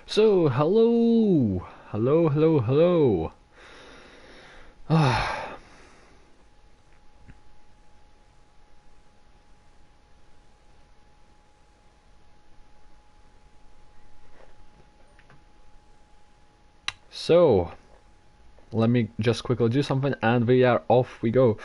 So, hello, hello, hello, hello. So, let me just quickly do something and we are off we go.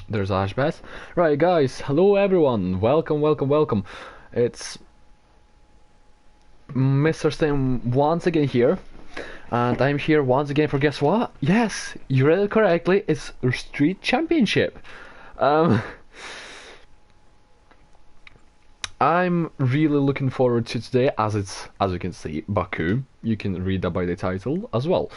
There's Ashbeth. Right, guys, hello everyone. Welcome, welcome, welcome. It's Mr. Stain once again here. And I'm here once again for guess what? Yes, you read it correctly. It's Street Championship. Um, I'm really looking forward to today, as you can see, Baku. You can read that by the title as well.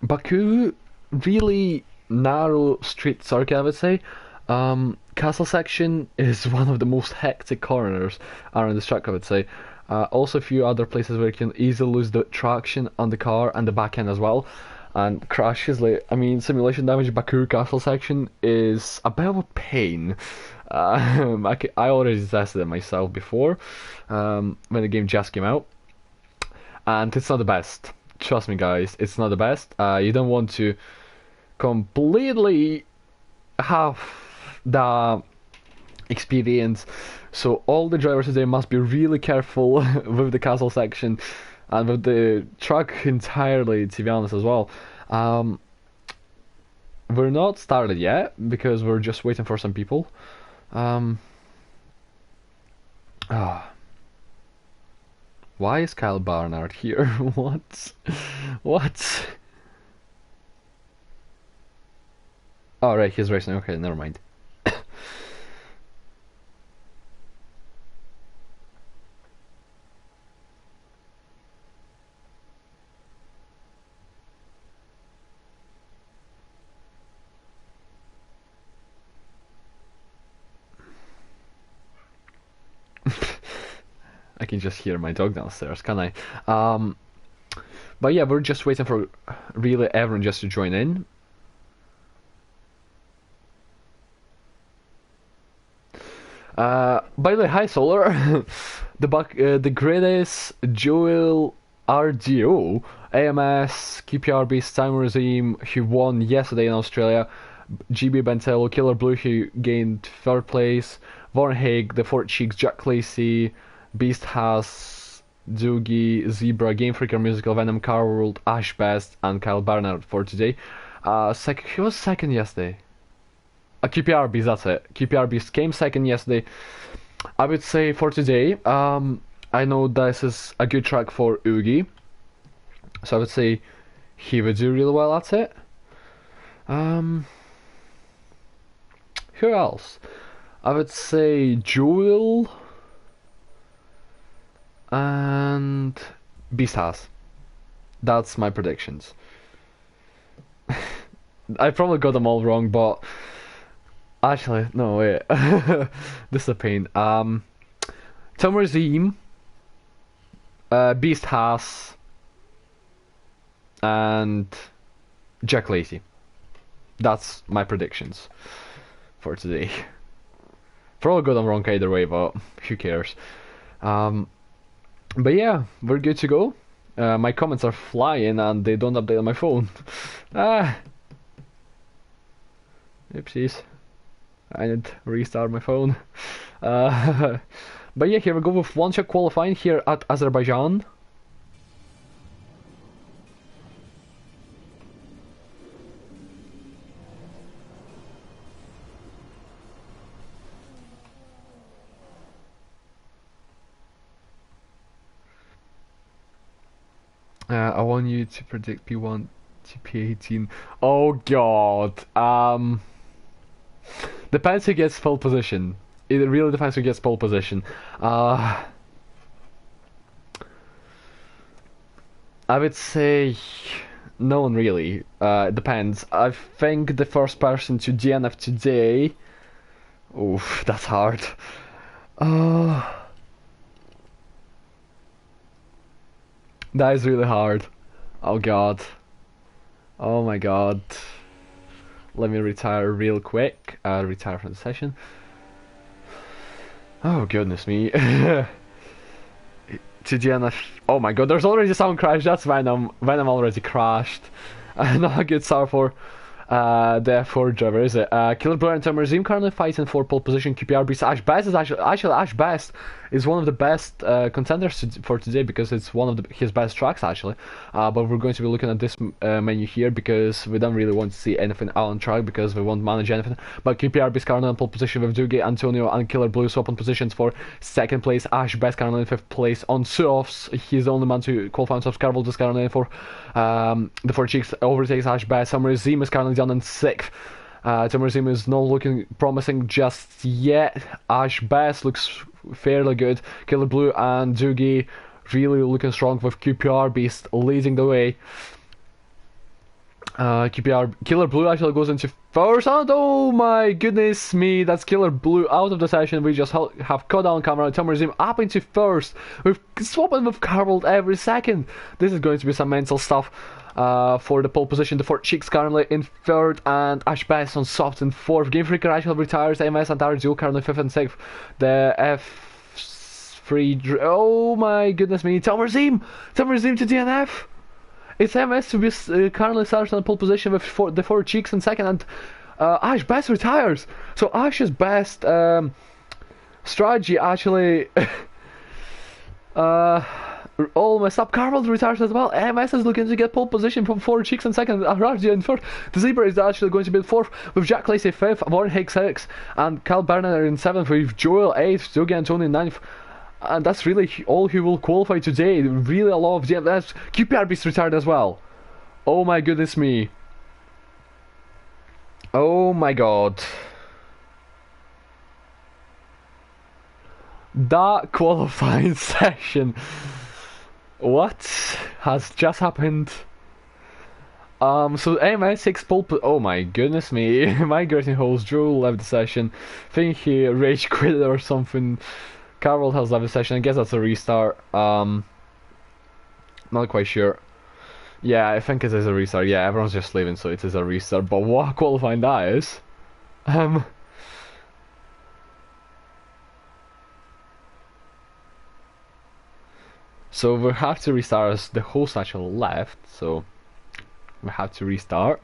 Baku, really narrow street circuit, I would say. Castle section is one of the most hectic corners around the track, I would say. Also, a few other places where you can easily lose the traction on the car and the back end as well. And crashes, like, I mean, simulation damage Baku Castle section is a bit of a pain. I already tested it myself before, when the game just came out, and it's not the best. Trust me, guys, it's not the best. You don't want to completely have the experience, so all the drivers today must be really careful with the castle section and with the track entirely, to be honest, as well. We're not started yet because we're just waiting for some people. Um, ah, why is Kyle Barnard here? What? What? Oh, right, he's racing. Okay, never mind. I can just hear my dog downstairs, can I? But yeah, we're just waiting for really everyone just to join in. By the way, hi Solar. The greatest Joel RDO AMS QPR based time regime who won yesterday in Australia. GB Bentello, Killer Blue who gained third place. Warren Haig, the Fort Cheeks, Jack Lacey, Beast Has, Doogie, Zebra, Game Freaker Musical, Venom, Car World, Ash Best, and Kyle Barnard for today. He was second yesterday. QPR that's it. QPR came second yesterday. I would say for today, I know this is a good track for Oogie, so I would say he would do really well at it. Who else? I would say Joel and Beastaz. That's my predictions. I probably got them all wrong, but actually, no, wait. This is a pain. Tomer Zim, Beast Haas, and Jack Lacey. That's my predictions for today. Probably got them wrong either way, but who cares? But yeah, we're good to go. My comments are flying and they don't update on my phone. Oopsies. I need to restart my phone. But yeah, here we go with one-shot qualifying here at Azerbaijan. I want you to predict P1 to P18. Oh God. Depends who gets pole position. It really depends who gets pole position. Uh, I would say no one really. It depends. I think the first person to DNF today. Oof, that's hard. Uh, that is really hard. Oh God. Oh my God. Let me retire real quick. Retire from the session. Oh goodness me. To DNF. Oh my God, there's already a sound crash. That's Venom. Venom already crashed. Not a good start for the F4 driver, is it? Killer Blue and Tamerzim currently fighting for pole position. QPR beats Ash Best is actually Ash Best is one of the best contenders for today because it's one of his best tracks actually. But we're going to be looking at this menu here because we don't really want to see anything out on track because we won't manage anything. But QPR beats currently on pole position with Dugi, Antonio, and Killer Blue swap on positions for second place. Ash Best currently in fifth place on softs. He's the only man to qualify on softs. Carvel is currently for the four cheeks overtakes Ash Best. Tamerzim is currently down in sixth. Tamerzim is not looking promising just yet. Ash Best looks fairly good. Killer Blue and Doogie really looking strong with QPR Beast leading the way. Killer Blue actually goes into first, and oh my goodness me, that's Killer Blue out of the session. We just have caught on camera. Tamerzim up into first. We're swapping with Carvold every second. This is going to be some mental stuff. For the pole position, the four cheeks currently in third, and Ash Best on soft in fourth. Game Freaker actually retires. AMS and RGO currently fifth and sixth. The F3. Oh my goodness me, Tamerzim to DNF. It's MS to be currently starting on pole position with the four cheeks in second, and Ash Best retires. So Ash's best strategy actually all messed up. Carvel retires as well. MS is looking to get pole position from four cheeks in second. Raji in fourth. The Zebra is actually going to be in fourth with Jack Lacey fifth, Warren Hicks sixth, and Cal Bernard in seventh with Joel eighth, Zogi Antoni in ninth. And that's really all who will qualify today. Really a lot of DNFs. QPR Beast retired as well. Oh my goodness me. Oh my God. That qualifying session. What has just happened? So AMS 6 pole. Oh my goodness me. Migrating holes. Joel left the session. Think he rage quit or something. Carroll has left the session. I guess that's a restart. Not quite sure. Yeah, I think it is a restart. Yeah, everyone's just leaving, so it is a restart. But what qualifying that is. So we have to restart as the host actually left, so we have to restart.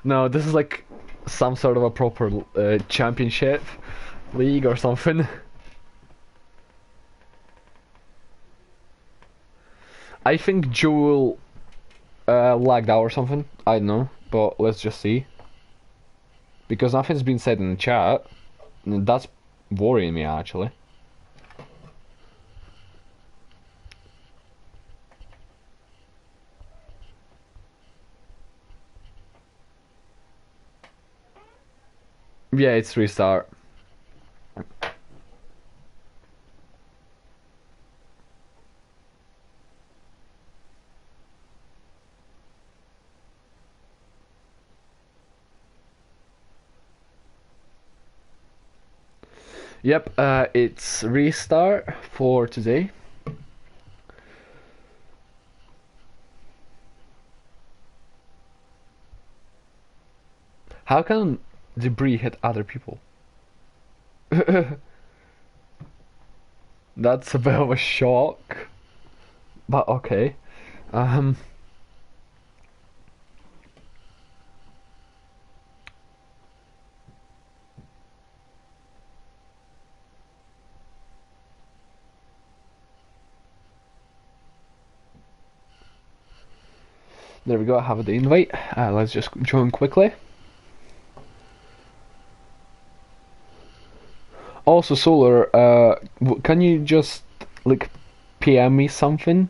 No, this is like some sort of a proper championship league or something. I think Joel lagged out or something. I don't know, but let's just see. Because nothing's been said in the chat. And that's worrying me actually. Yeah, it's restart. Yep, it's restart for today. How can debris hit other people? That's a bit of a shock. But okay. There we go, I have the invite. Let's just join quickly. Also, Solar, can you just like PM me something?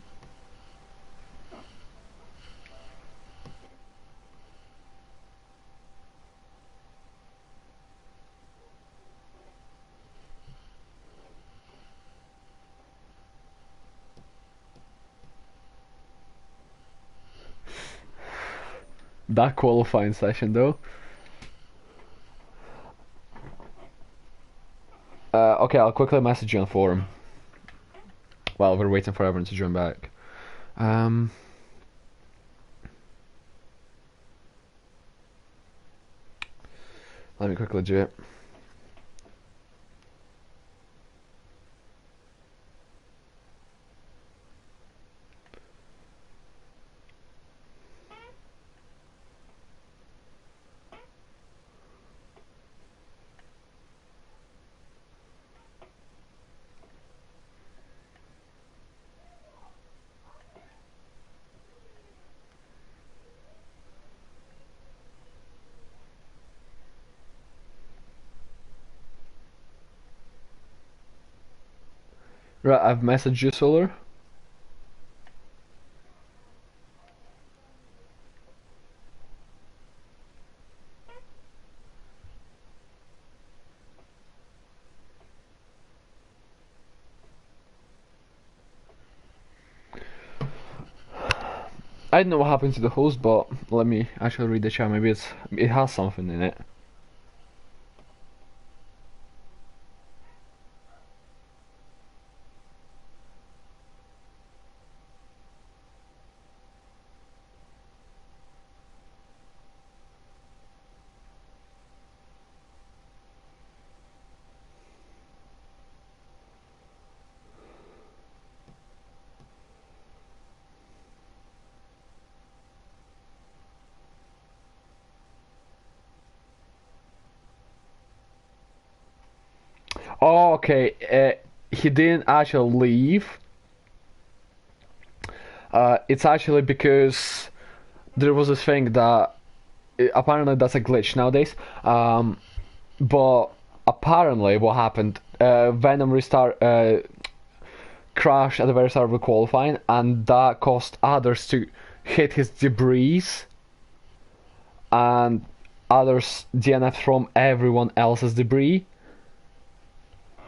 That qualifying session though. Okay, I'll quickly message you on forum while we're waiting for everyone to join back. Um, Let me quickly do it. Right, I've messaged you, Solar. I don't know what happened to the host, but let me actually read the chat. Maybe it has something in it. Oh, okay. He didn't actually leave. It's actually because there was this thing that apparently that's a glitch nowadays. But apparently, what happened? Venom restart crashed at the very start of the qualifying, and that caused others to hit his debris, and others DNF from everyone else's debris.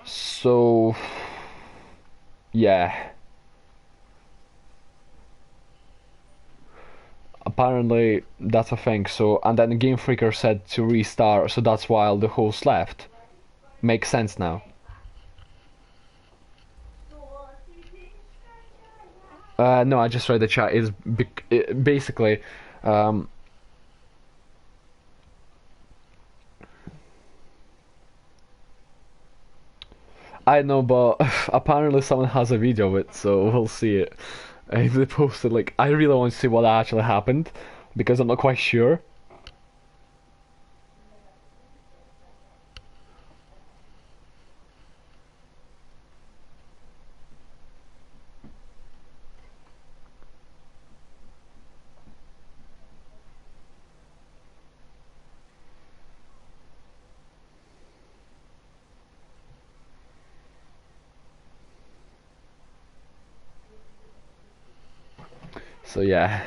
So, yeah. Apparently, that's a thing. So, and then Game Freaker said to restart, so that's why the host left. Makes sense now. No, I just read the chat. Basically, I know, but apparently someone has a video of it, so we'll see it. If they posted, like, I really want to see what actually happened because I'm not quite sure. So yeah.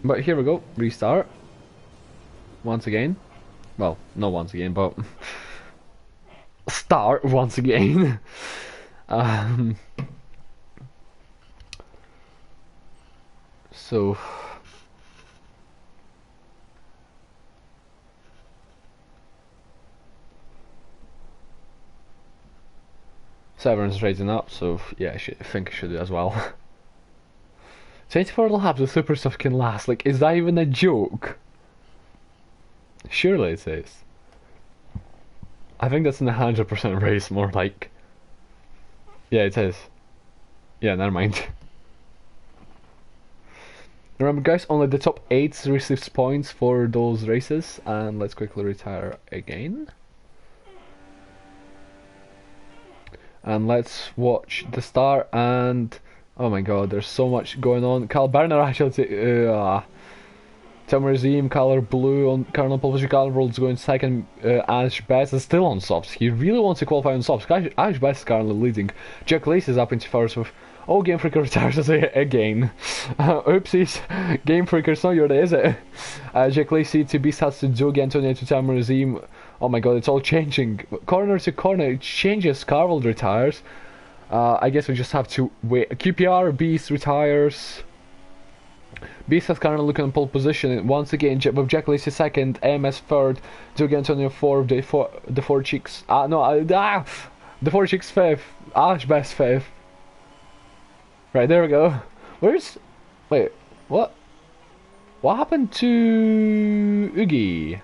But here we go, restart. Once again. Well, not once again, but start once again. um, so everyone's raising up, so yeah, I think I should do as well. 24 laps of super stuff can last, like, is that even a joke? Surely it is. I think that's an 100% race, more like. Yeah, it is. Yeah, never mind. Remember guys, only the top 8 receives points for those races, and let's quickly retire again. And let's watch the start, and oh my god, there's so much going on. Carl Barner actually Tamer color blue on Colonel Polish World's going second. Ash Bass is still on softs. He really wants to qualify on softs. Ash Bass is currently leading. Jack Lacey is up into first with. Oh, Game Freaker retires again. Oopsies. Game Freaker's not your day, is it? Jack Lacey to Beast has to Jogi Antonio to Tamer. Oh my god, it's all changing. Corner to corner, it changes. Carvel retires. I guess we just have to wait. QPR, Beast retires. Beast has currently looking on pole position once again with Jack Lacey second, AMS third, Jogi Antonio fourth, the four chicks. The four chicks fifth, Ash Best fifth. Right, there we go. Wait, what? What happened to Ugi?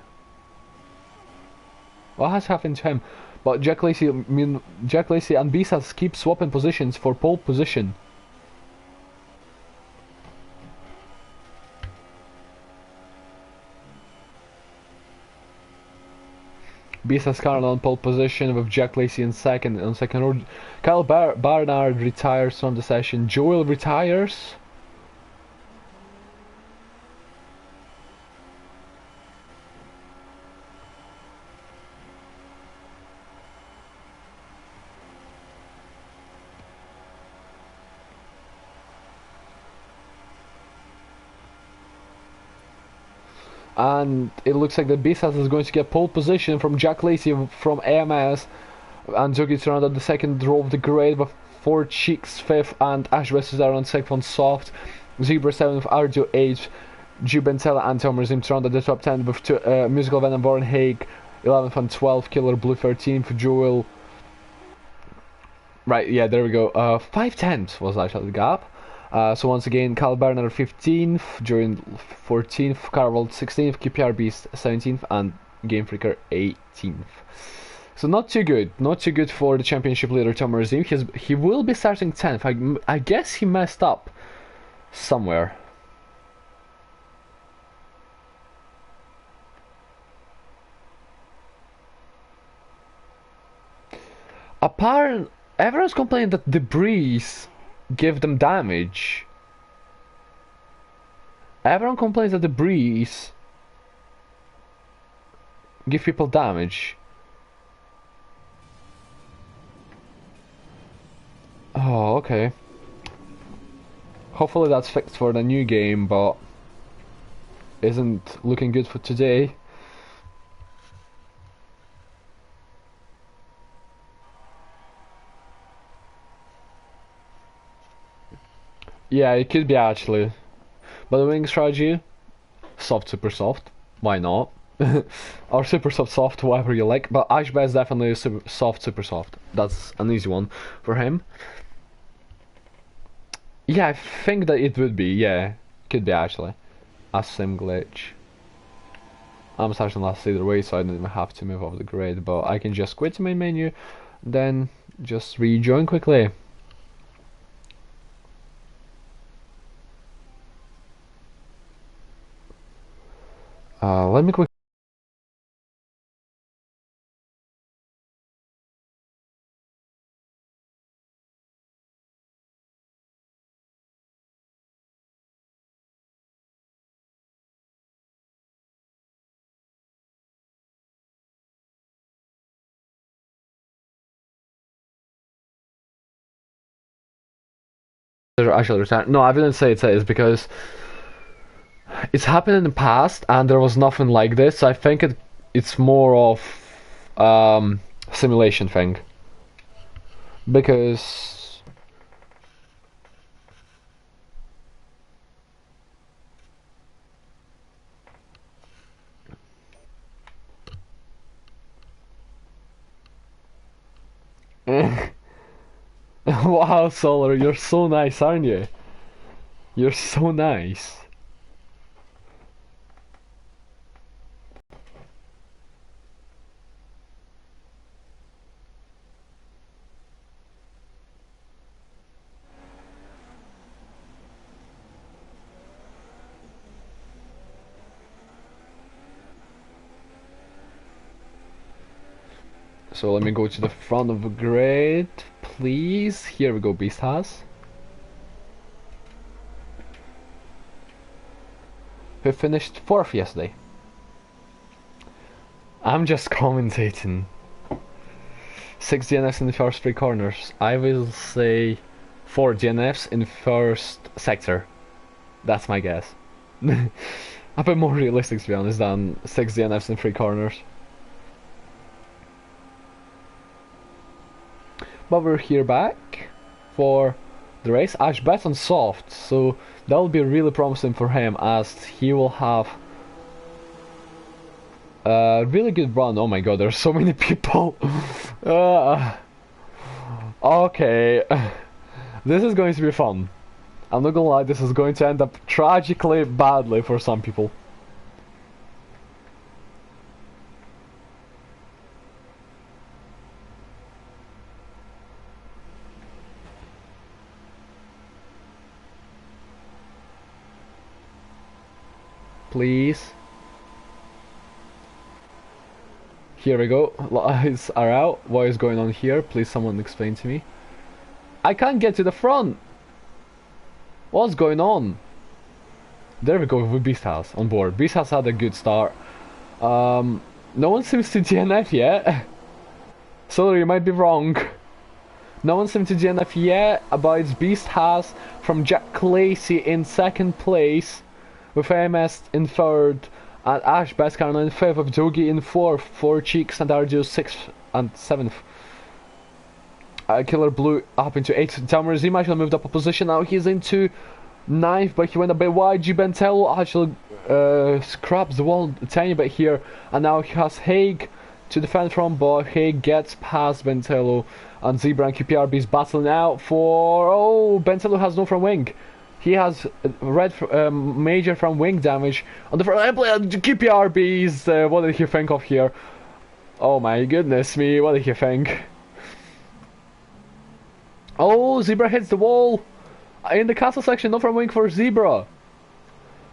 What has happened to him? But Jack Lacey and Beast has keep swapping positions for pole position. Beast has currently on pole position with Jack Lacey in second. On second row, Kyle Barnard retires from the session. Joel retires. And it looks like the Beast is going to get pole position from Jack Lacey from AMS, and Jogi surrounded on the second row of the grid with four chicks fifth, and Ash West is there on second on soft. Zebra 7 with Arjo 8, Jubentella and Tomer Zim surrounded the top 10 with Musical Venom Warren Haig 11th and 12th, Killer Blue 13th, Joel. Right, yeah, there we go. 5/10 was actually the gap. So once again, Kyle Berner 15th, during 14th, Carvel 16th, QPR Beast 17th, and Game Freaker 18th. So not too good for the championship leader Tom Razim. He will be starting 10th. I guess he messed up somewhere. Everyone's complaining that debris give them damage. Everyone complains that debris give people damage. Oh, okay. Hopefully that's fixed for the new game, but isn't looking good for today. Yeah, it could be actually. But the wing strategy, soft, super soft. Why not? Or super soft, whatever you like. But Ashba is definitely super soft. That's an easy one for him. Yeah, I think that it would be. Yeah, could be actually. A sim glitch. I'm starting last either way, so I don't even have to move over the grid. But I can just quit the main menu, then just rejoin quickly. Let me quick. Actually return. No, I didn't say it's because it's happened in the past and there was nothing like this. So I think it's more of simulation thing because wow, Solar, you're so nice, aren't you? You're so nice. So let me go to the front of the grid, please. Here we go, Beast has. who finished 4th yesterday. I'm just commentating. 6 DNFs in the first 3 corners. I will say 4 DNFs in the first sector. That's my guess. A bit more realistic, to be honest, than 6 DNFs in 3 corners. But we're here back for the race. Ash bet on soft, so that will be really promising for him, as he will have a really good run. Oh my god, there's so many people. Okay, this is going to be fun. I'm not gonna lie, this is going to end up tragically badly for some people. Please. Here we go. Lights are out. What is going on here? Please someone explain to me. I can't get to the front. What's going on? There we go with Beast House on board. Beast House had a good start. No one seems to DNF yet. Sorry, you might be wrong. No one seems to DNF yet, but it's Beast House from Jack Lacey in 2nd place, with AMS in 3rd, and Ash Beskar in 5th, with Jogi in 4th, 4 Cheeks and Arjo 6th and 7th. Killer Blue up into 8th. Tamer Zim actually moved up a position, now he's into 9th, but he went a bit wide. G Bentello actually scraps the wall a tiny bit here, and now he has Haig to defend from, but Haig gets past Bentello, and Zebra and QPRB is battling out for... Oh, Bentello has no front wing. He has red major front wing damage on the front. QPRBs, what did he think of here? Oh my goodness me, what did he think? Oh, Zebra hits the wall in the castle section. No front wing for Zebra,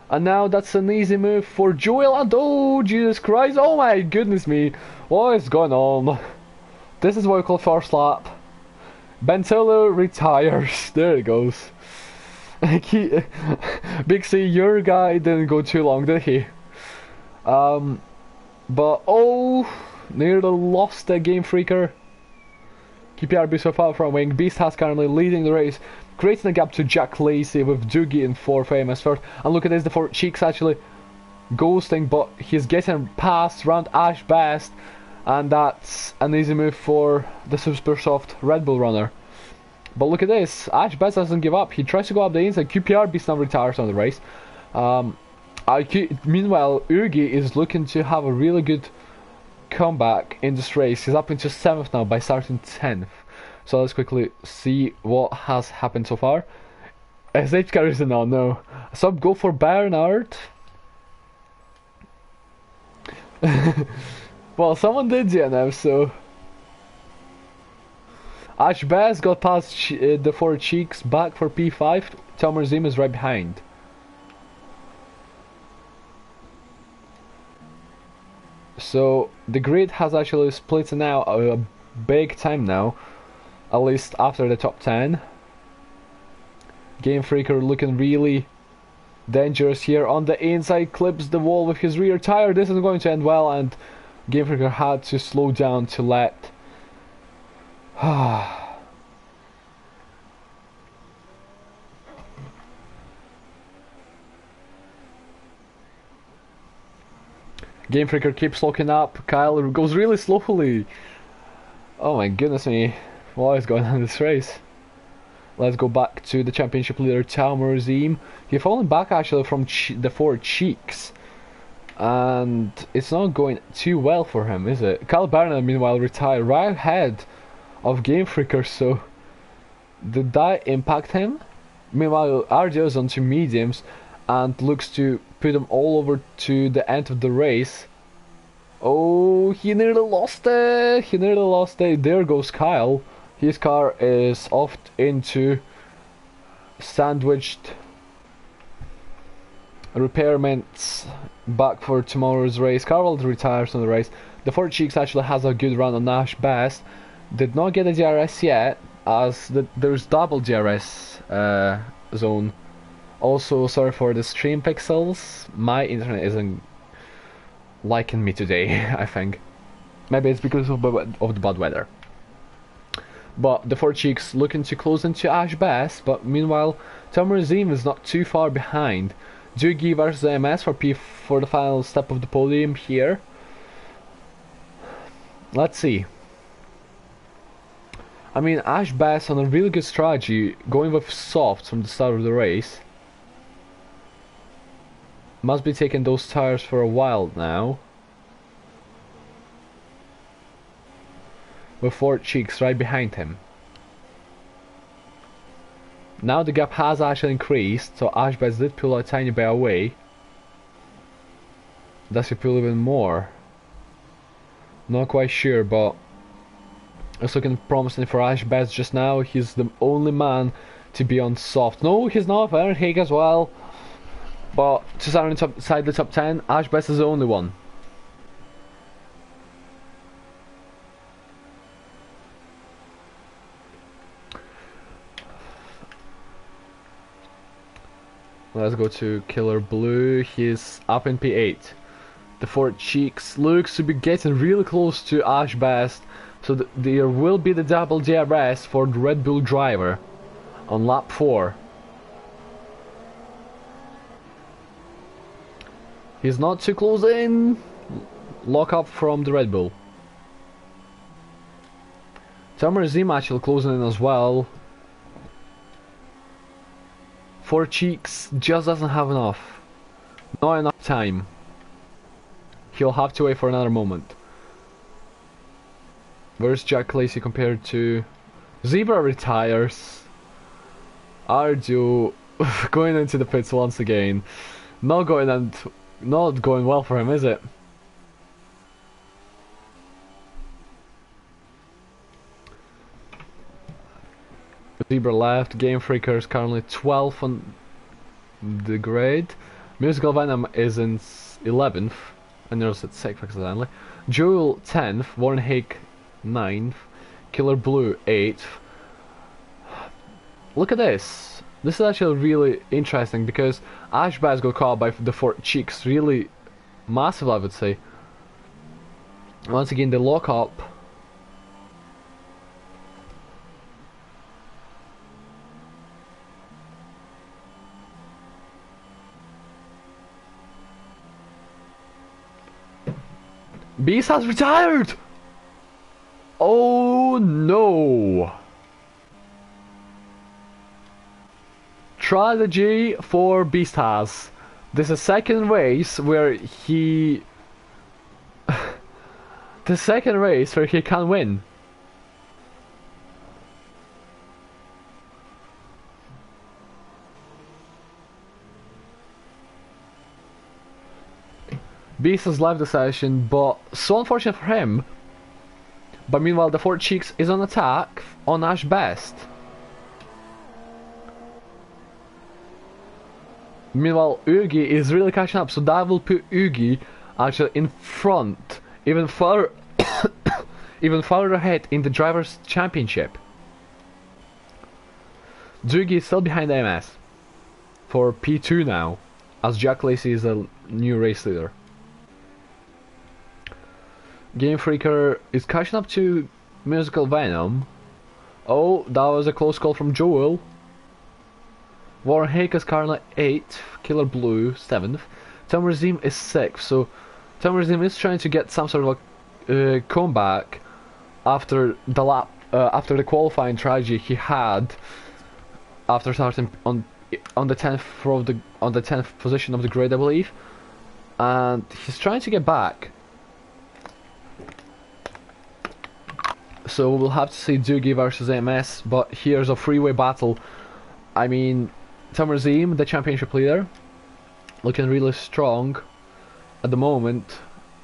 and now that's an easy move for Joel. And oh Jesus Christ, oh my goodness me, what is going on? This is what we call first lap. Bentello retires. There it goes. Big C, your guy didn't go too long, did he? But oh, nearly lost the Game Freaker. QPRB so far from wing. Beast has currently leading the race, creating a gap to Jack Lacey with Doogie in 4th, AMS 3rd. And look at this, the 4 Cheeks actually ghosting, but he's getting past round Ash Best, and that's an easy move for the super soft Red Bull runner. But look at this, Ash Best doesn't give up. He tries to go up the inside. QPRB now retires on the race. Meanwhile, Urgi is looking to have a really good comeback in this race. He's up into 7th now by starting 10th. So let's quickly see what has happened so far. SH carries it now, no. Sub go for Bernard. Well, someone did DNF, so... Ash Bass got past the 4 Cheeks, back for P5. Tamer Zim is right behind. So the grid has actually split now a big time now, at least after the top 10. Game Freaker looking really dangerous here on the inside, clips the wall with his rear tire. This isn't going to end well, and Game Freaker had to slow down to let Game Freaker keeps locking up. Kyle goes really slowly. Oh my goodness me, what is going on in this race? Let's go back to the championship leader, Tamer Zim. He's fallen back actually from the 4 Cheeks, and it's not going too well for him, is it? Kyle Barnett meanwhile retired right ahead of Game Freaker, so did that impact him? Meanwhile, RJ's on 2 mediums and looks to put them all over to the end of the race. Oh, he nearly lost it. He nearly lost it. There goes Kyle. His car is off into sandwiched repairments back for tomorrow's race. Carl retires on the race. The 4 Cheeks actually has a good run on Nash Bass. Did not get a DRS yet, as there's double DRS zone Also, sorry for the stream pixels. My internet isn't liking me today, I think. Maybe it's because of the bad weather. But the four cheeks looking to close into Ash Bass, but meanwhile, Tamurazim is not too far behind. Doogie versus AMS for the final step of the podium here. Let's see. I mean, Ash Bass on a really good strategy, going with softs from the start of the race. Must be taking those tires for a while now. With four cheeks right behind him. Now the gap has actually increased, so Ash Bass did pull a tiny bit away. Does he pull even more? Not quite sure, but it's looking promising for Ash Bass just now. He's the only man to be on soft. No, he's not. Aaron Haig as well. But to start inside the top 10, Ash Bass is the only one. Let's go to Killer Blue. He's up in P8. The four cheeks looks to be getting really close to Ash Bass, so there will be the double DRS for the Red Bull driver on lap 4. He's not too close in. Lock up from the Red Bull. Tamurazim actually closing in as well. Four cheeks just doesn't have enough. Not enough time. He'll have to wait for another moment. Where's Jack Lacey compared to... Zebra retires. Ardu going into the pits once again. Not going well for him, is it? Zebra left. Game Freaker is currently 12th on the grade. Musical Venom is in 11th. And there's at 6th accidentally. Jewel 10th. Warren Hake 9th. Killer Blue 8th. Look at this. This is actually really interesting because Ash Bass got caught by the four cheeks. Really massive, I would say. Once again, they lock up. Beast has retired! Oh no! Strategy for Beast has. This is second race where he... the second race where he can win. Beast has left the session, but so unfortunate for him. But meanwhile, the Four Cheeks is on attack on Ash Best. Meanwhile, Ugi is really catching up, so that will put Ugi actually in front, even further, even farther ahead in the Drivers' Championship. Dugi is still behind MS for P2 now, as Jack Lacey is a new race leader. Game Freaker is catching up to Musical Venom. Oh, that was a close call from Joel. Warren Hake is currently 8th, Killer Blue 7th, Tamurazim is 6th, so Tamurazim is trying to get some sort of a comeback after the lap, after the qualifying tragedy he had after starting on the 10th position of the grid, I believe, and he's trying to get back. So we'll have to see Doogie versus MS, but here's a freeway battle. I mean, Tamurazim, the championship leader, looking really strong at the moment.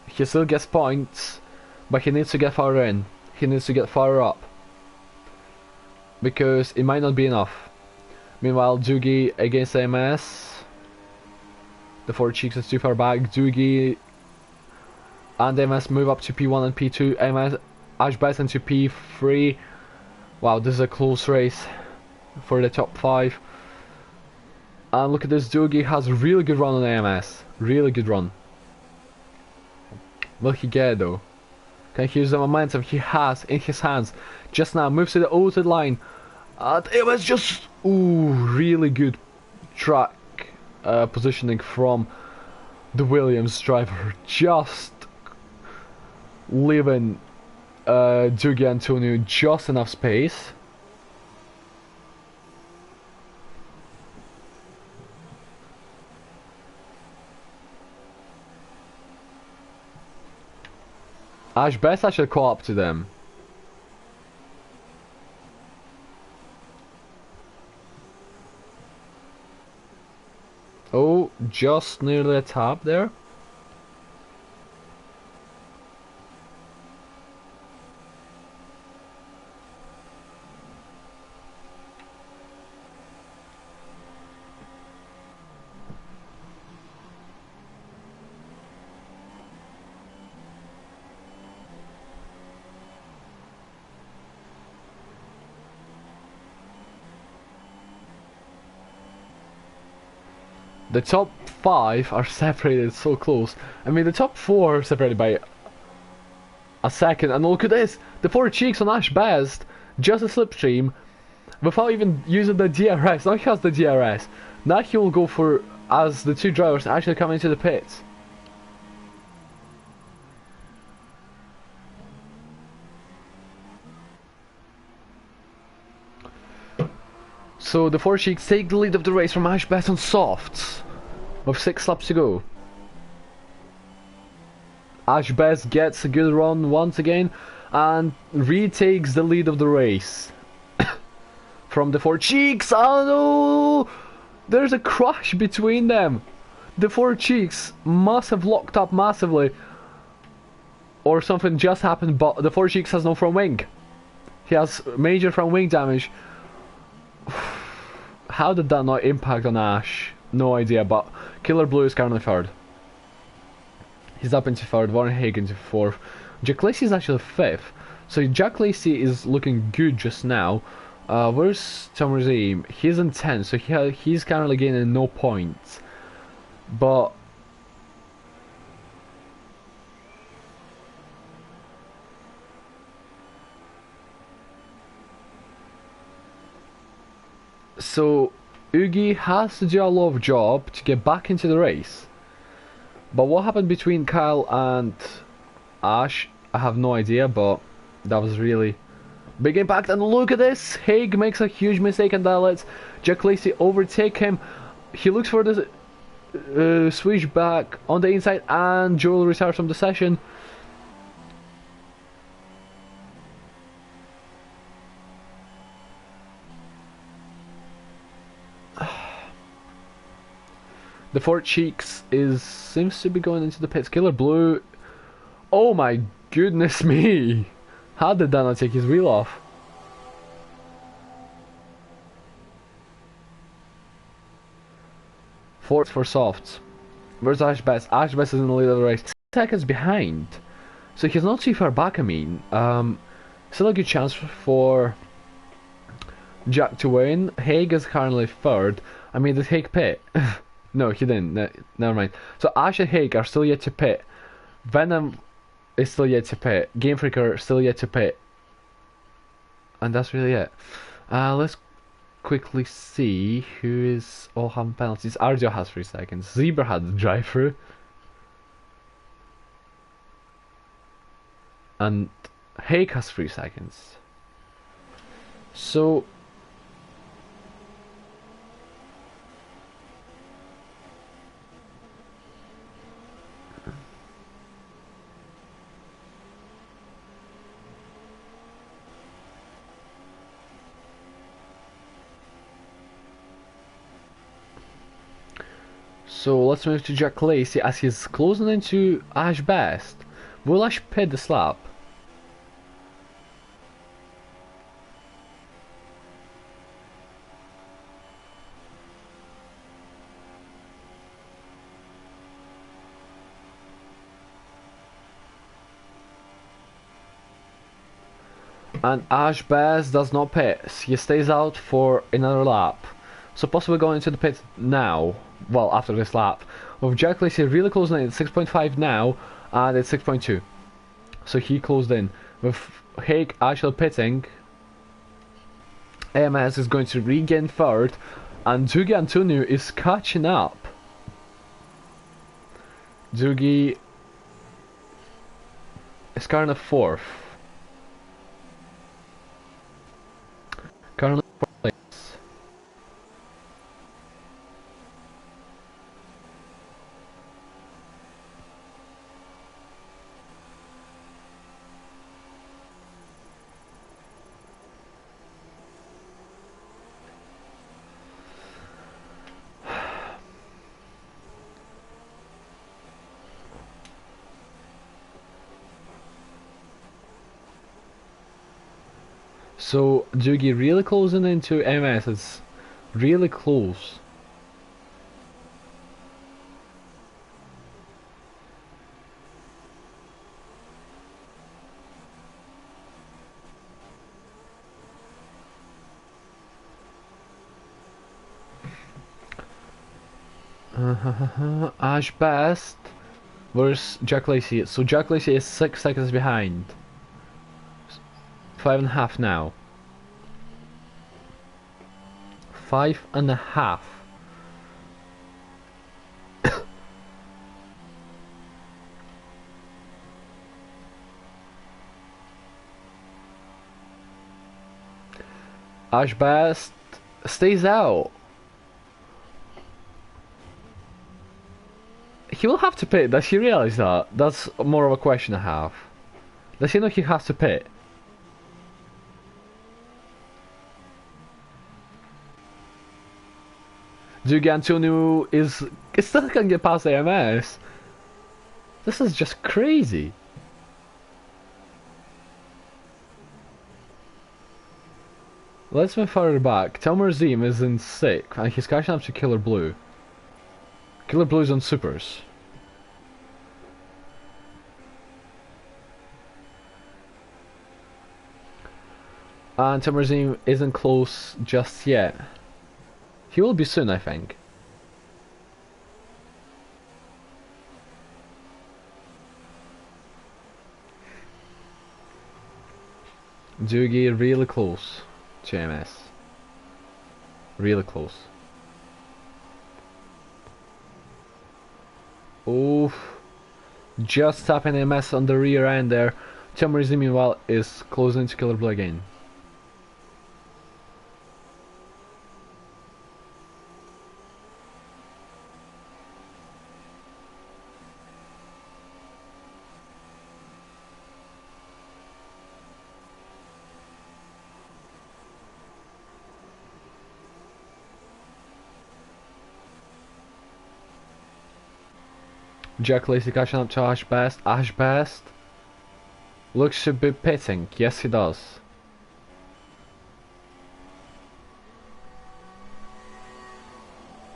He still gets points, but he needs to get farther in. He needs to get farther up, because it might not be enough. Meanwhile, Doogie against MS. The Four Cheeks is too far back. Doogie and MS move up to P1 and P2. MS Ash Bass into P3. Wow, this is a close race for the top 5. And look at this, Doogie has a really good run on AMS. Really good run. Will he get it though? Can he use the momentum he has in his hands? Just now, moves to the outside line. And it was just... Ooh, really good track positioning from the Williams driver. Just leaving Doogie Antonio just enough space. Ash best I should call up to them. Oh, just near the top there. The top 5 are separated so close. I mean, the top 4 are separated by a second. And look at this! The 4 cheeks on Ash Best, just a slipstream, without even using the DRS. Now he has the DRS. Now he will go for, as the 2 drivers actually come into the pits. So the 4 cheeks take the lead of the race from Ash Best on softs, with 6 laps to go. Ash Best gets a good run once again and retakes the lead of the race from the 4 cheeks. Oh no! There's a crash between them. The 4 cheeks must have locked up massively, or something just happened, but the 4 cheeks has no front wing. He has major front wing damage. How did that not impact on Ash? No idea, but Killer Blue is currently 3rd. He's up into 3rd, Warren Haig into 4th. Jack Lacey is actually 5th. So Jack Lacey is looking good just now. Where's Tom Razim? He's in 10th, so he's currently gaining no points. But... So, Ugi has to do a lot of job to get back into the race. But what happened between Kyle and Ash, I have no idea, but that was really big impact. And look at this! Haig makes a huge mistake and that lets Jack Lacey overtake him. He looks for the switch back on the inside and Joel restarts from the session. The 4 cheeks seems to be going into the pits. Killer Blue, oh my goodness me! How did that not take his wheel off? Fourth for softs. Where's Ash Best? Ash Best is in the lead of the race. 6 seconds behind, so he's not too far back. I mean, still a good chance for Jack to win. Haig is currently 3rd. I mean, did Haig pit? No, he didn't. Never mind. So Ash and Haig are still yet to pit. Venom is still yet to pit. Game Freaker still yet to pit. And that's really it. Let's quickly see who is all having penalties. Arjo has 3 seconds. Zebra had the drive through. And Haig has 3 seconds. So let's move to Jack Lacey as he's closing into Ash Best. Will Ash pit this lap? And Ash Best does not pit. He stays out for another lap. So possibly going into the pit now, well, after this lap. With Jack Lacey really closing in at 6.5 now, and it's 6.2. So he closed in. With Hake actually pitting, AMS is going to regain third, and Doogie Antonio is catching up. Doogie is currently fourth. Currently fourth place. So Doogie really closing into MS. It's really close. Ash Best versus Jack Lacey. So Jack Lacey is 6 seconds behind. 5.5 now. 5.5. Ash Best stays out. He will have to pit. Does he realize that? That's more of a question I have. Does he know he has to pit? Doogie Antonio is still can't get past AMS. This is just crazy. Let's move further back. Telmer Zim is in 6th and he's catching up to Killer Blue. Killer Blue is on supers. And Telmer Zim isn't close just yet. He will be soon, I think. Doogie really close to MS. Really close. Oof. Just tapping MS on the rear end there. Telmer meanwhile is closing to Killer Blue again. Jack Lacey catching up to Ash Best. Ash Best looks to be pitting. Yes, he does.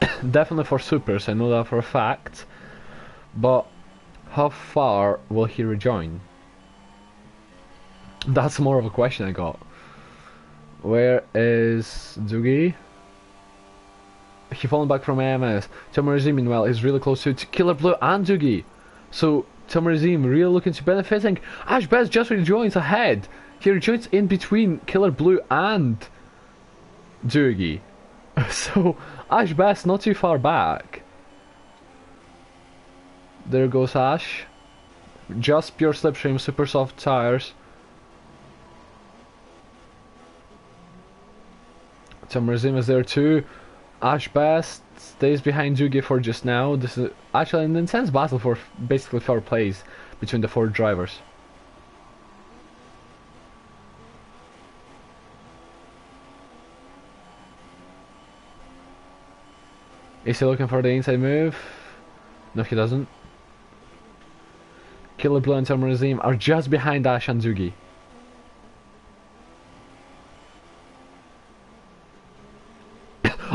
Definitely for supers, I know that for a fact. But how far will he rejoin? That's more of a question I got. Where is Doogie? He fallen back from AMS. Telmer meanwhile is really close to Killer Blue and Doogie. So Telmer really looking to benefiting. Ash Best just rejoins ahead. He rejoins in between Killer Blue and Doogie. So Ash Best not too far back. There goes Ash. Just pure slipstream, super soft tires. Telmer is there too. Ash Best stays behind Doogie for just now. This is actually an intense battle for basically 4 plays between the 4 drivers. Is he looking for the inside move? No, he doesn't. Killer Blue and Telmer are just behind Ash and Doogie.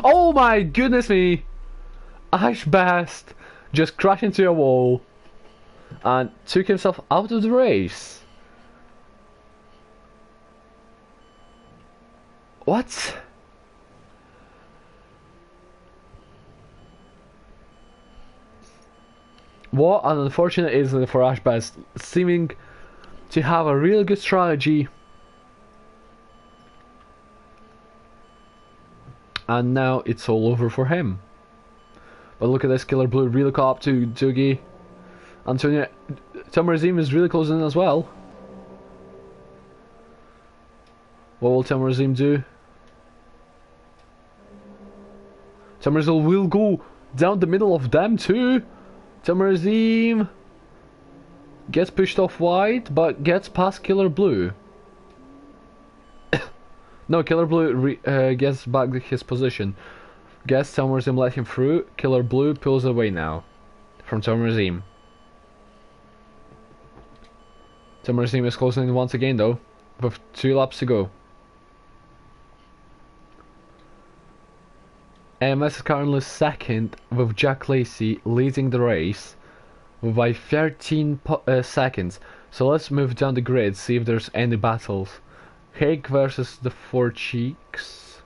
Oh my goodness me! Ash Best just crashed into a wall and took himself out of the race. What? what an unfortunate incident for Ashbaz, seeming to have a really good strategy. And now it's all over for him. But look at this, Killer Blue really caught up to Doogie. Antonio Tamarazim is really closing in as well. What will Tamarazim do? Tamarazim will go down the middle of them too. Tamarazim gets pushed off wide, but gets past Killer Blue. No, Killer Blue gets back to his position. Guess Tamarazim let him through. Killer Blue pulls away now from Tamarazim. Tamarazim is closing in once again though, with 2 laps to go. AMS is currently second, with Jack Lacey leading the race by 13 seconds. So let's move down the grid, see if there's any battles. Haig versus the Four Cheeks.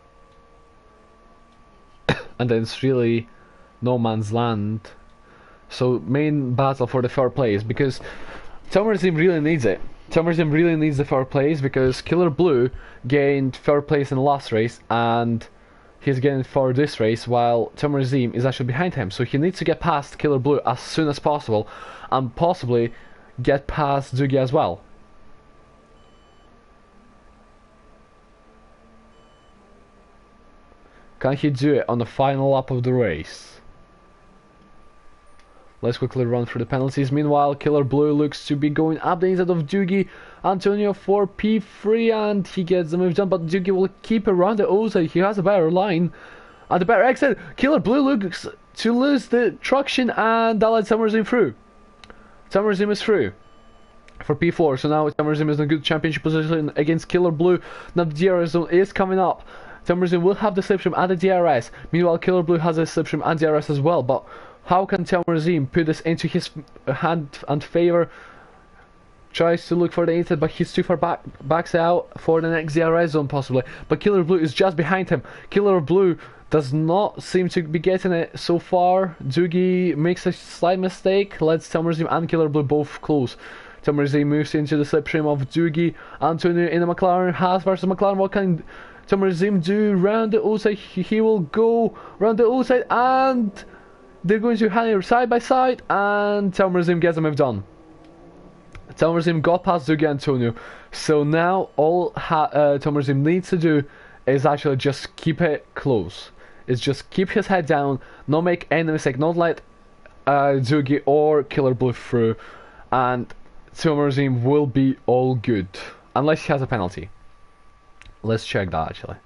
And then it's really no man's land. So main battle for the 3rd place, because Tamarazim really needs it. Tamarazim really needs the 3rd place because Killer Blue gained 3rd place in the last race and he's getting for this race, while Tamarazim is actually behind him. So he needs to get past Killer Blue as soon as possible and possibly get past Doogie as well. Can he do it on the final lap of the race? Let's quickly run through the penalties. Meanwhile, Killer Blue looks to be going up the inside of Doogie. Antonio for P3 and he gets the move done, but Doogie will keep around the outside. He has a better line and a better exit. Killer Blue looks to lose the traction and that lets Tamarazim through. Tamarazim is through for P4, so now Tamarazim is in a good championship position against Killer Blue. Now the DRS zone is coming up. Tamarazim will have the slipstream and the DRS. Meanwhile, Killer Blue has a slipstream and DRS as well, but how can Tamarazim put this into his hand and favor? Tries to look for the inside, but he's too far back. Backs out for the next DRS zone possibly. But Killer Blue is just behind him. Killer Blue does not seem to be getting it so far. Doogie makes a slight mistake. Lets Tamarazim and Killer Blue both close. Tamarazim moves into the slipstream of Doogie. Antonio in a McLaren. Haas versus McLaren. What can Tamarazim do? Round the outside. He will go round the outside and they're going to hand it side by side and Tamarazim gets a move done. Tamarazim got past Doogie Antonio. So now all Tamarazim needs to do is actually just keep it close. It's just keep his head down, not make any mistake, not let Doogie or Killer Blue through, and Tamarazim will be all good. Unless he has a penalty. Let's check that actually.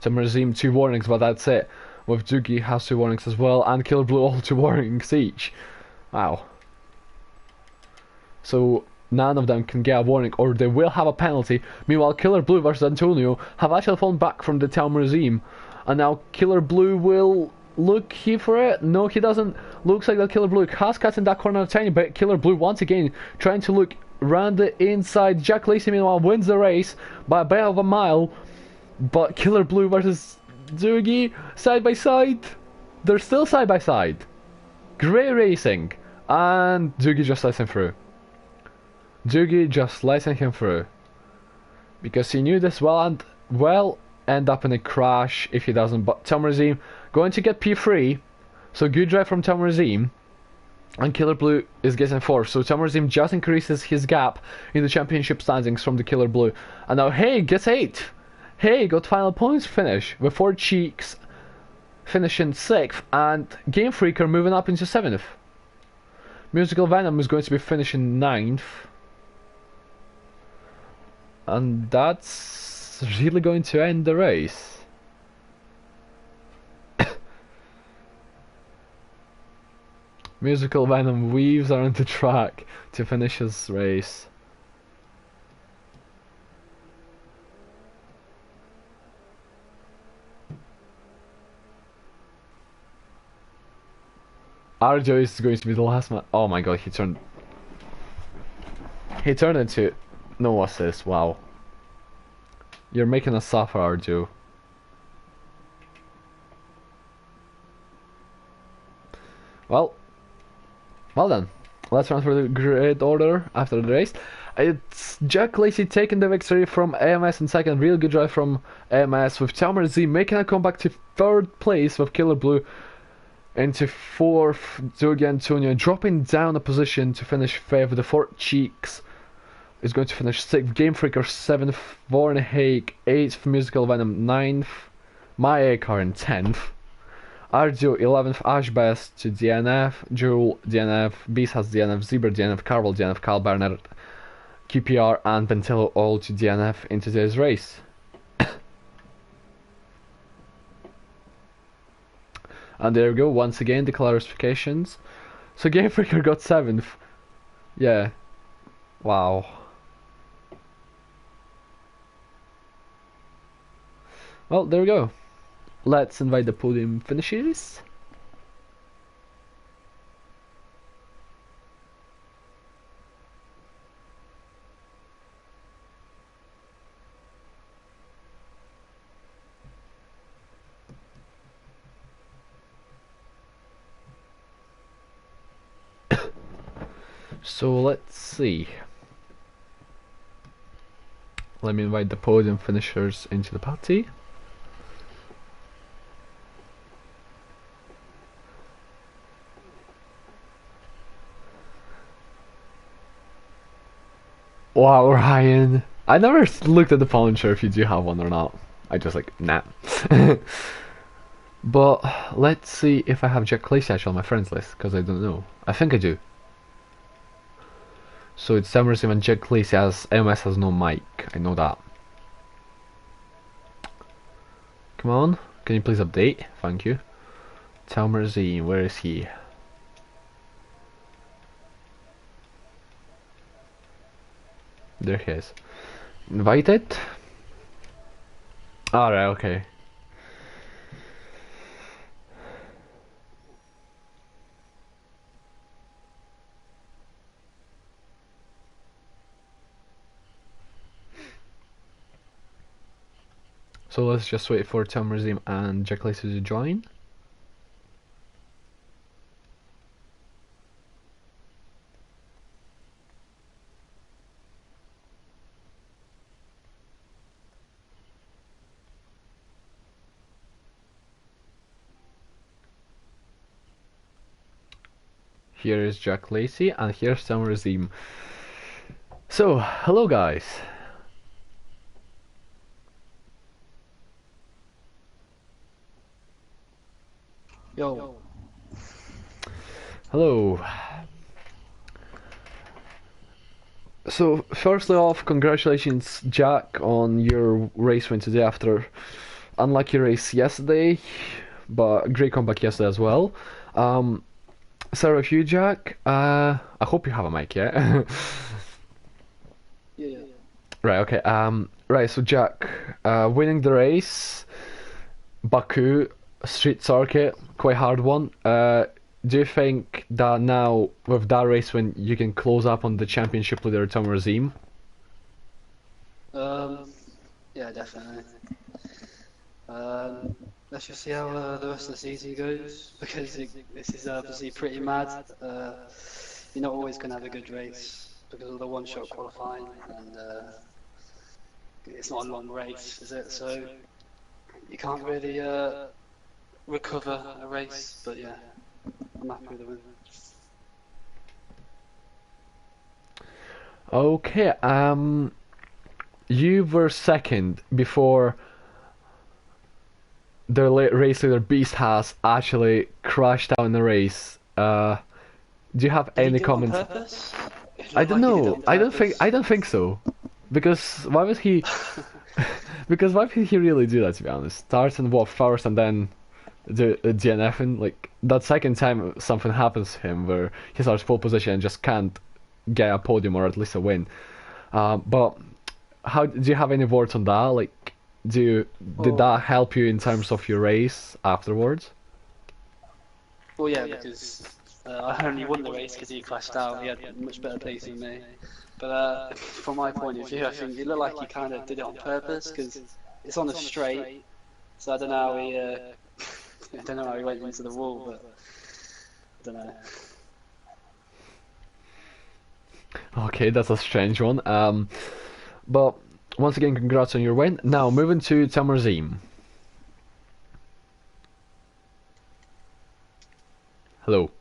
Tamarazim 2 warnings, but that's it. With Doogie has 2 warnings as well, and Killer Blue all 2 warnings each. Wow. So none of them can get a warning or they will have a penalty. Meanwhile, Killer Blue versus Antonio have actually fallen back from the Tamarazim. And now Killer Blue will look here for it. No, he doesn't. Looks like that Killer Blue has cut in that corner a tiny bit. Killer Blue once again trying to look around the inside. Jack Lacey meanwhile wins the race by about a mile. But Killer Blue versus Doogie side by side. They're still side by side. Great racing. And Doogie just lets him through. Doogie just letting him through. Because he knew this well and well end up in a crash if he doesn't. But Tamarazim going to get P3. So good drive from Tamarazim. And Killer Blue is getting 4th. So Tamarazim just increases his gap in the championship standings from the Killer Blue. And now Haig gets 8th. Haig got final points finish with 4 Cheeks finishing 6th and Game Freaker moving up into 7th. Musical Venom is going to be finishing 9th. And that's really going to end the race. Musical Venom weaves around the track to finish his race. Arjo is going to be the last man. Oh my god, he turned into no assist. Wow. You're making us suffer, Arjo. Well, well then. Let's run through the grid order after the race. It's Jack Lacey taking the victory from AMS in second. Real good drive from AMS, with Tamer Z making a comeback to third place with Killer Blue into fourth. Dougie Antonio dropping down a position to finish fifth. The Fort Cheeks is going to finish sixth. Game Freaker seventh. Vornehake eighth. Musical Venom ninth. My Acar in 10th. Ardio 11th, Ash Best to DNF, Jewel DNF, Beast has DNF, Zebra DNF, Carvel DNF, Carl Bernard, QPR and Bentillo all to DNF in today's race. And there we go, once again the clarifications. So Game Freaker got 7th. Yeah. Wow. Well, there we go. Let's invite the podium finishers. So let's see. Let me invite the podium finishers into the party. Wow, Ryan. I never looked at the Punisher if you do have one or not. I just like, nah. But let's see if I have Jack Lacey actually on my friends list, because I don't know. I think I do. So it's Summersim and Jack Lacey, as MS has no mic. I know that. Come on, can you please update? Thank you. Talmerzine, where is he? There he is. Invited? Alright, okay. So let's just wait for Talmerzine and Jack Lacey to join. Here is Jack Lacey and here's Talmerzine. So, hello guys. Yo. Hello. So, firstly off, congratulations, Jack, on your race win today after unlucky race yesterday, but great comeback yesterday as well. Sarah, if you, Jack, I hope you have a mic, yeah? Yeah. Right, okay. Right, so Jack, winning the race, Baku, street circuit, quite hard one. Do you think that now, with that race win, you can close up on the championship leader, Talmerzine? Yeah, definitely. Let's just see how the rest of the season goes, because this is obviously pretty mad. You're not always going to have a good race because of the one-shot qualifying, and it's not a long race, is it? So you can't really recover a race, but yeah, I'm happy with the win. Okay, you were second before the race leader Beast has actually crashed out in the race. Do you have Did he any do it on comments? purpose? It I looked don't like he did it know. on I don't purpose. think so. Because why would he? Because why would he really do that? To be honest, start and walk first and then do DNFing. Like that second time something happens to him where he starts pole position and just can't get a podium or at least a win. But how do you have any words on that? Like, did Well, that help you in terms of your race afterwards? well, yeah, because I only won the race because he crashed out. He had a much better pace than me. But from my point of view, I think it looked like he kind of did it on purpose because it's on a straight. So I don't know how he, I don't know how he went into the wall, but don't know. Okay, that's a strange one. But once again, congrats on your win. Now, moving to Tamarzim. Hello.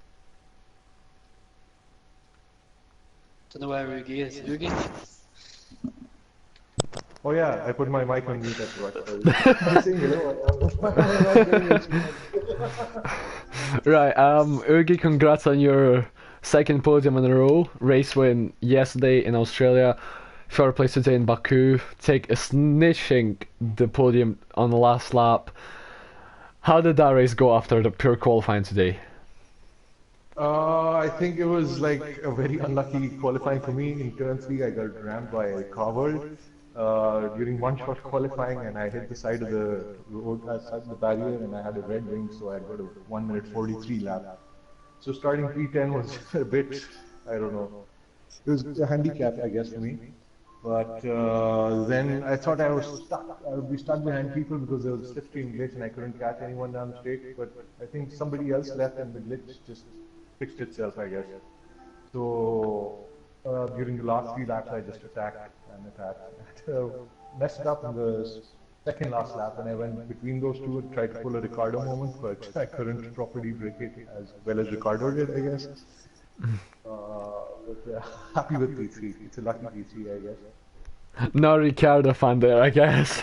Don't know where Ugi is. Ugi? Oh yeah, I put my mic on mute at work. I'm saying hello. I'm not saying it. Right, Ugi, congrats on your second podium in a row. Race win yesterday in Australia. Third place today in Baku. Take a snitching the podium on the last lap. How did that race go after the pure qualifying today? I think it was like a very unlucky qualifying for me. In turn 3, I got rammed by a car world during one shot qualifying, and I hit the side of the road, side of the barrier, and I had a red wing, so I got a 1 minute 43 lap. So starting P10 was a bit, I don't know, it was a handicap, I guess, for me. But then I thought I was stuck. I would be stuck behind people because there was a slipstream glitch and I couldn't catch anyone down the straight. But I think somebody else left and the glitch just fixed itself, I guess. So during the last 3 laps, I just attacked and attacked. Messed up in the second last lap, and I went between those two and tried to pull a Ricardo moment, but I couldn't properly break it as well as Ricardo did, I guess. But happy with P3. It's a lucky P3, I guess. No Ricardo fan there, I guess.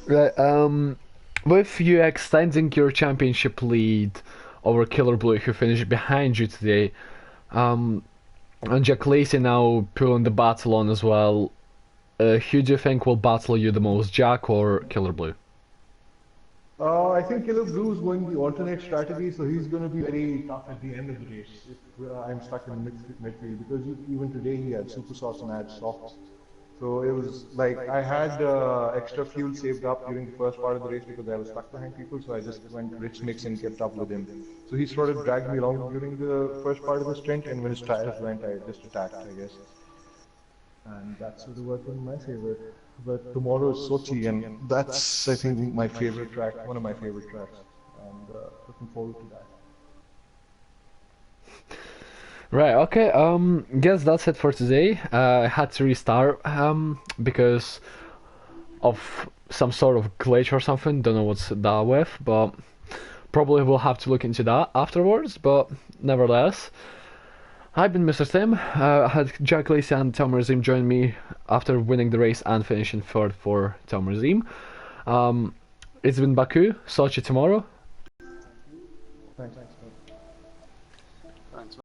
Right, with you extending your championship lead over Killer Blue, who finished behind you today, and Jack Lacey now pulling the battle on as well, who do you think will battle you the most, Jack or Killer Blue? I think Killer Blue is going the alternate strategy, so he's going to be very tough at the end of the race if I'm stuck in midfield, because even today he had super sauce and I had softs. So it was like I had extra fuel saved up during the first part of the race because I was stuck behind people, so I just went rich mix and kept up with him. So he sort of dragged me along during the first part of the sprint, and when his tires went, I just attacked, I guess. And that's sort of worked in my favor. But tomorrow is Sochi, and that's, I think, my favorite track, one of my favorite tracks, and looking forward to that. Right, okay, guess that's it for today. I had to restart because of some sort of glitch or something, don't know what's that with, but probably we'll have to look into that afterwards, but nevertheless. I've been Mr. Tim. I had Jack Lacey and Tom Razim join me after winning the race and finishing third for Tom Razim. It's been Baku, Sochi tomorrow.